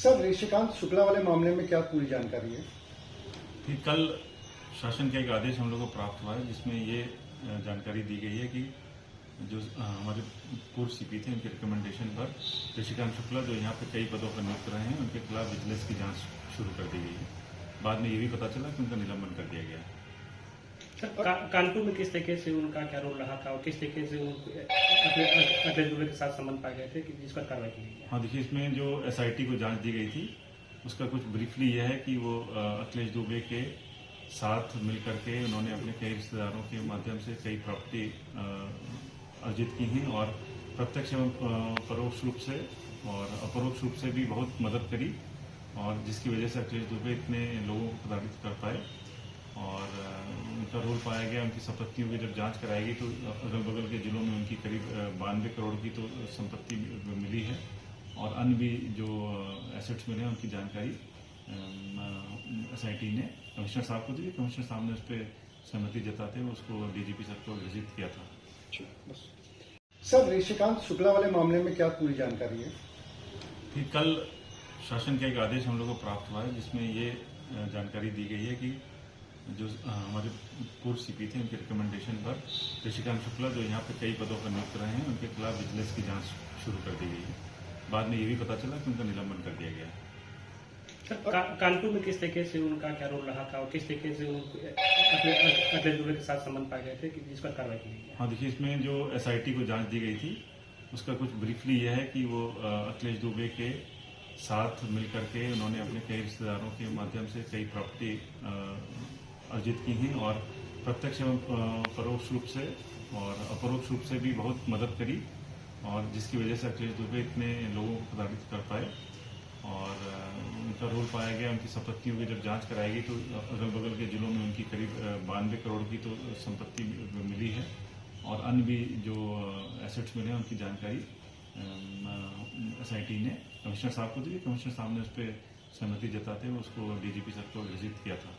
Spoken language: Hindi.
सर, ऋषिकांत शुक्ला वाले मामले में क्या पूरी जानकारी है? कि कल शासन का एक आदेश हम लोग को प्राप्त हुआ है जिसमें ये जानकारी दी गई है कि जो हमारे पूर्व सीपी थे उनके रिकमेंडेशन पर ऋषिकांत शुक्ला जो यहाँ पे कई पदों पर नियुक्त रहे हैं उनके खिलाफ विजिलेंस की जांच शुरू कर दी गई है। बाद में ये भी पता चला कि उनका निलंबन कर दिया गया है। सर, कानपुर में किस तरीके से उनका क्या रोल रहा था और किस तरीके से अखिलेश दुबे के साथ संबंध पाए गए थे कि जिस पर कार्रवाई की गई है? हाँ, देखिए, इसमें जो एसआईटी को जांच दी गई थी उसका कुछ ब्रीफली यह है कि वो अखिलेश दुबे के साथ मिलकर के उन्होंने अपने कई रिश्तेदारों के माध्यम से कई प्रॉपर्टी अर्जित की हैं और प्रत्यक्ष एवं परोक्ष रूप से और अपरोक्ष रूप से भी बहुत मदद करी और जिसकी वजह से अखिलेश दुबे इतने लोगों को प्रताड़ित कर पाए और उनका रोल पाया गया। उनकी संपत्तियों की जब जांच कराएगी तो अगल बगल के जिलों में उनकी करीब 92 करोड़ की तो संपत्ति मिली है और अन्य भी जो एसेट्स मिले हैं उनकी जानकारी एसआईटी ने कमिश्नर साहब को दी। कमिश्नर साहब ने उस पर सहमति जताते हुए उसको डीजीपी सर को विजिट किया था। सर, ऋषिकांत शुक्ला वाले मामले में क्या पूरी जानकारी है? कि कल शासन का एक आदेश हम लोग को प्राप्त हुआ है जिसमें ये जानकारी दी गई है कि जो हमारे पूर्व सीपी थे उनके रिकमेंडेशन पर ऋषिकांत शुक्ला जो यहाँ पे कई पदों पर नियुक्त रहे हैं उनके खिलाफ विजिलेंस की जांच शुरू कर दी गई है। बाद में ये भी पता चला कि उनका निलंबन कर दिया गया है। सर, कानपुर में किस तरीके से उनका क्या रोल रहा था और किस तरीके से अखिलेश दुबे के साथ संबंध पाए गए थे कि जिस पर कार्रवाई की गई है? हाँ, देखिए, इसमें जो एसआईटी को जांच दी गई थी उसका कुछ ब्रीफली यह है कि वो अखिलेश दुबे के साथ मिलकर के उन्होंने अपने कई रिश्तेदारों के माध्यम से कई प्रॉपर्टी अर्जित की हैं और प्रत्यक्ष एवं परोक्ष रूप से और अपरोक्ष रूप से भी बहुत मदद करी और जिसकी वजह से अखिलेश दुबे इतने लोगों को प्रताड़ित कर पाए और उनका रोल पाया गया। उनकी संपत्तियों की जब जांच कराएगी तो अगल बगल के जिलों में उनकी करीब 92 करोड़ की तो संपत्ति मिली है और अन्य भी जो एसेट्स मिले हैं उनकी जानकारी एसआईटी ने कमिश्नर साहब को दी। कमिश्नर साहब ने उस पर सहमति जताते हुए उसको डीजीपी सर को विजिट किया था।